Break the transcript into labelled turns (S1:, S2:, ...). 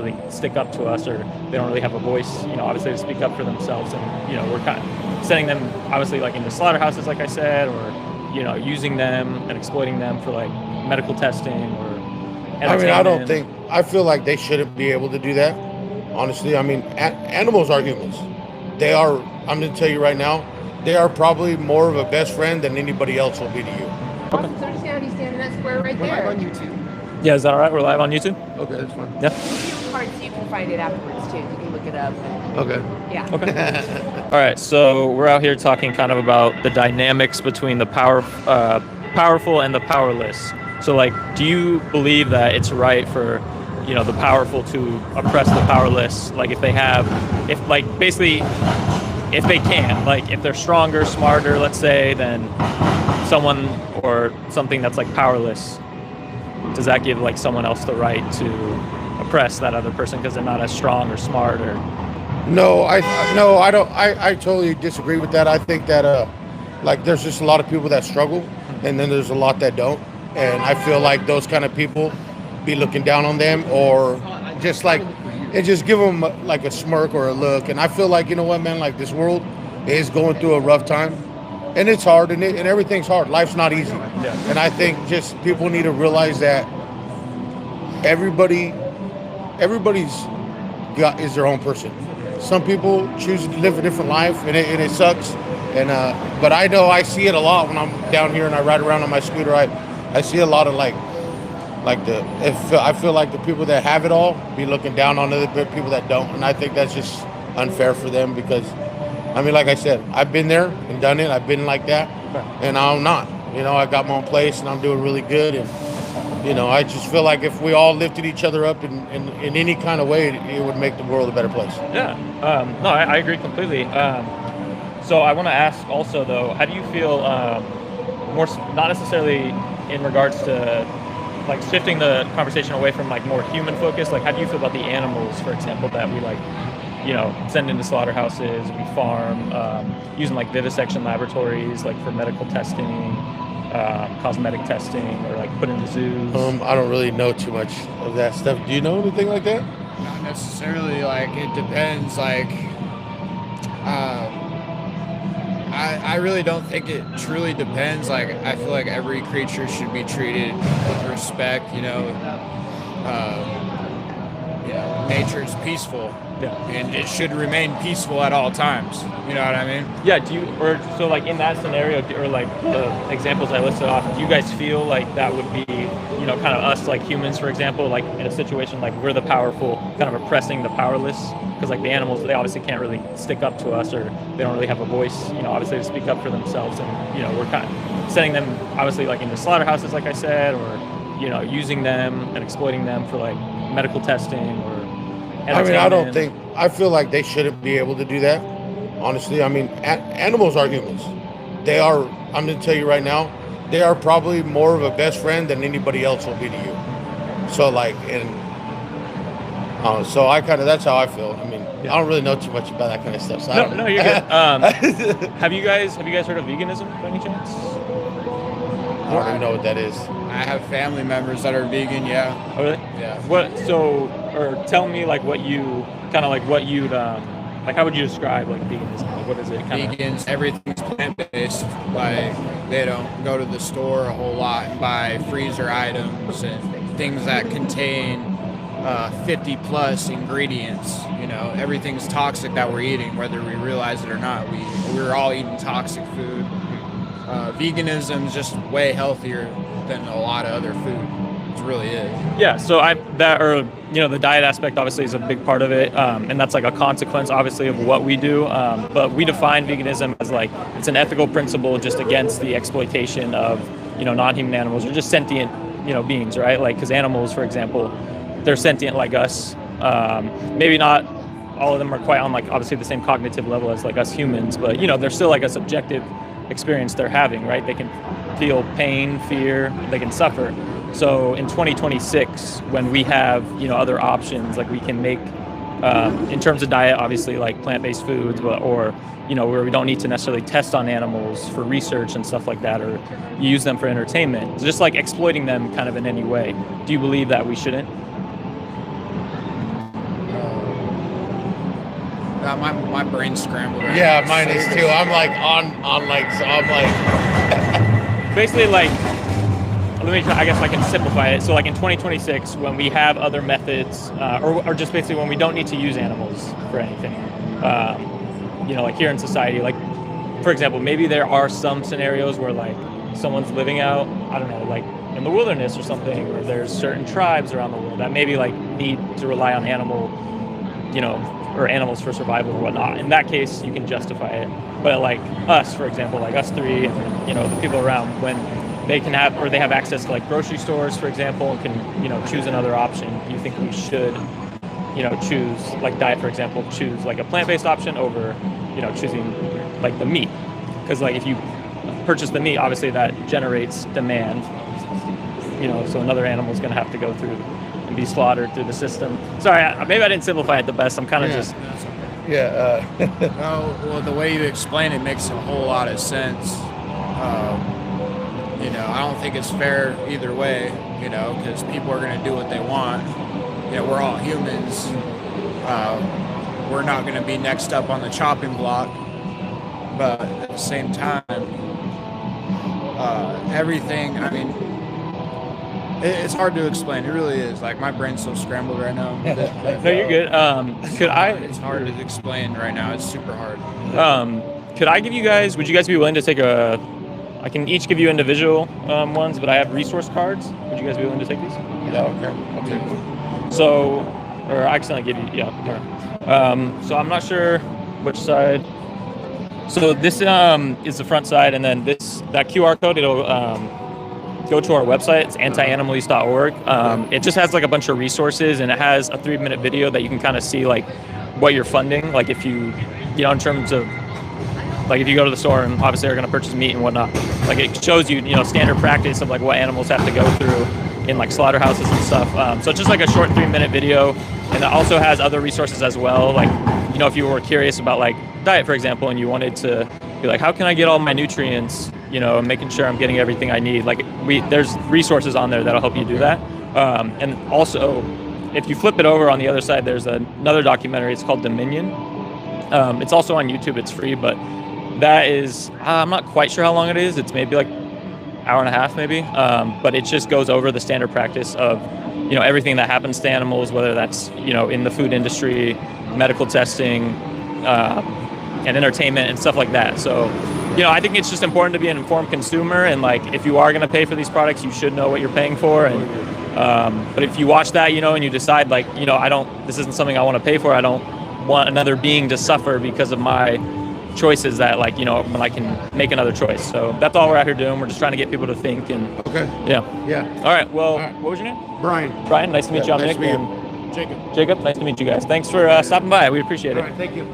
S1: really stick up to us, or they don't really have a voice, obviously to speak up for themselves. And, we're kind of sending them obviously like into slaughterhouses, like I said, or, using them and exploiting them for like medical testing or entertainment.
S2: I feel like they shouldn't be able to do that. Honestly, I mean, animals are humans. They are, I'm going to tell you right now, they are probably more of a best friend than anybody else will be to you.
S3: Okay. So understand he's standing in that square right there.
S4: We're live on YouTube.
S1: Yeah, is that all right? We're live on YouTube?
S2: Okay, that's fine.
S1: Yeah.
S3: We'll give card so you can find it afterwards too. You can look it up.
S2: Okay.
S3: Yeah.
S1: Okay. All right, so we're out here talking kind of about the dynamics between the powerful and the powerless. So, like, do you believe that it's right for, the powerful to oppress the powerless? Like, if they can, like, if they're stronger, smarter, let's say, than someone or something that's like powerless, does that give like someone else the right to oppress that other person because they're not as strong or smart? Or
S2: No, I don't. I totally disagree with that. I think that like there's just a lot of people that struggle, and then there's a lot that don't. And I feel like those kind of people be looking down on them, or just like, and just give them like a smirk or a look. And I feel like, you know what, man, like this world is going through a rough time, and it's hard, and everything's hard. Life's not easy.
S1: Yeah.
S2: And I think just people need to realize that everybody's is their own person. Some people choose to live a different life, and it sucks. And but I know I see it a lot when I'm down here and I ride around on my scooter. I see a lot of I feel like the people that have it all be looking down on other people that don't, and I think that's just unfair for them because, I mean, like I said, I've been there and done it. I've been like that, and I'm not. I got my own place and I'm doing really good, and I just feel like if we all lifted each other up in any kind of way, it would make the world a better place.
S1: Yeah, no, I agree completely. So I want to ask also, though, how do you feel, more not necessarily in regards to like shifting the conversation away from like more human focus, like how do you feel about the animals, for example, that we like, send into slaughterhouses, we farm, using like vivisection laboratories, like for medical testing, cosmetic testing, or like put into zoos?
S2: I don't really know too much of that stuff. Do you know anything like that?
S4: Not necessarily. Like, it depends. Like, I really don't think it truly depends. Like, I feel like every creature should be treated with respect. Nature's peaceful.
S1: Yeah.
S4: And it should remain peaceful at all times. You know what I mean?
S1: Yeah. So like in that scenario, or like the examples I listed off, do you guys feel like that would be, kind of us, like humans, for example, like in a situation like we're the powerful kind of oppressing the powerless? Because like the animals, they obviously can't really stick up to us, or they don't really have a voice, obviously to speak up for themselves. And, we're kind of sending them obviously like into slaughterhouses, like I said, or, using them and exploiting them for like medical testing or entertainment.
S2: I feel like they shouldn't be able to do that. Honestly, I mean, animals are humans. They are, I'm going to tell you right now, they are probably more of a best friend than anybody else will be to you. So like, so that's how I feel. I mean, I don't really know too much about that kind of stuff. So
S1: no, you're good. Have you guys heard of veganism by any chance?
S2: I don't even know what that is.
S4: I have family members that are vegan. Yeah.
S1: Oh, really?
S4: Yeah.
S1: Or tell me like what you kind of like what you'd like, how would you describe like veganism? Like, what is it?
S4: Vegans, everything's plant-based. Like, they don't go to the store a whole lot and buy freezer items and things that contain 50 plus ingredients. Everything's toxic that we're eating, whether we realize it or not. We're all eating toxic food. Veganism is just way healthier than a lot of other food. It really is.
S1: Yeah, so the diet aspect obviously is a big part of it, and that's like a consequence obviously of what we do, but we define veganism as like it's an ethical principle just against the exploitation of non-human animals or just sentient beings, right? Like, because animals, for example, they're sentient like us. Maybe not all of them are quite on like obviously the same cognitive level as like us humans, but they're still like a subjective experience they're having, right? They can feel pain, fear, they can suffer. So in 2026, when we have other options, like we can make in terms of diet, obviously like plant-based foods, or where we don't need to necessarily test on animals for research and stuff like that, or use them for entertainment, just like exploiting them kind of in any way. Do you believe that we shouldn't?
S4: My brain's scrambled. Right
S2: Yeah,
S4: now.
S2: mine is too. I'm like on like, so I'm like,
S1: Basically, like, I guess I can simplify it. So like in 2026, when we have other methods, or just basically when we don't need to use animals for anything, like here in society, like, for example, maybe there are some scenarios where like someone's living out, I don't know, like in the wilderness or something, or there's certain tribes around the world that maybe like need to rely on or animals for survival or whatnot. In that case, you can justify it. But like us, for example, like us three, the people around, when they can have, or they have access to like grocery stores, for example, and can, choose another option, you think we should, choose like diet, for example, choose like a plant-based option over, choosing like the meat. Because like if you purchase the meat, obviously that generates demand, so another animal is going to have to go through and be slaughtered through the system. Sorry, maybe I didn't simplify it the best. I'm kind of just...
S2: yeah.
S4: Well, the way you explain it makes a whole lot of sense. I don't think it's fair either way, because people are going to do what they want. We're all humans. We're not going to be next up on the chopping block. But at the same time, everything, it's hard to explain. It really is. Like, my brain's so scrambled right now.
S1: No, you're good.
S4: It's hard to explain right now. It's super hard.
S1: Could I give you guys, would you guys be willing to take I can each give you individual ones, but I have resource cards. Would you guys be willing to take these?
S2: Yeah, okay. I'll take one.
S1: So, or I accidentally gave you, yeah. So I'm not sure which side. So this is the front side, and then that QR code, it'll go to our website. It's antianimalist.org. It just has like a bunch of resources, and it has a 3-minute video that you can kind of see like what you're funding. Like if you, in terms of, like if you go to the store and obviously are going to purchase meat and whatnot, like it shows you, standard practice of like what animals have to go through in like slaughterhouses and stuff. So it's just like a short 3-minute video, and it also has other resources as well. Like, if you were curious about like diet, for example, and you wanted to be like, how can I get all my nutrients, and making sure I'm getting everything I need. Like there's resources on there that'll help you do that. And also, if you flip it over on the other side, there's another documentary. It's called Dominion. It's also on YouTube. It's free, but that is, I'm not quite sure how long it is. It's maybe like hour and a half maybe. But it just goes over the standard practice of, everything that happens to animals, whether that's, in the food industry, medical testing, and entertainment and stuff like that. So, I think it's just important to be an informed consumer, and like if you are going to pay for these products, you should know what you're paying for. And but if you watch that, and you decide like, this isn't something I want to pay for. I don't want another being to suffer because of my choices that like, when I can make another choice. So that's all we're out here doing. We're just trying to get people to think. And
S2: okay.
S1: Yeah. All right. Well, What was your name?
S2: Brian.
S1: Nice to meet you. I'm
S2: nice
S1: Nick.
S2: to meet you.
S1: Jacob, nice to meet you guys. Thanks for stopping by. We appreciate it.
S2: All right, thank you.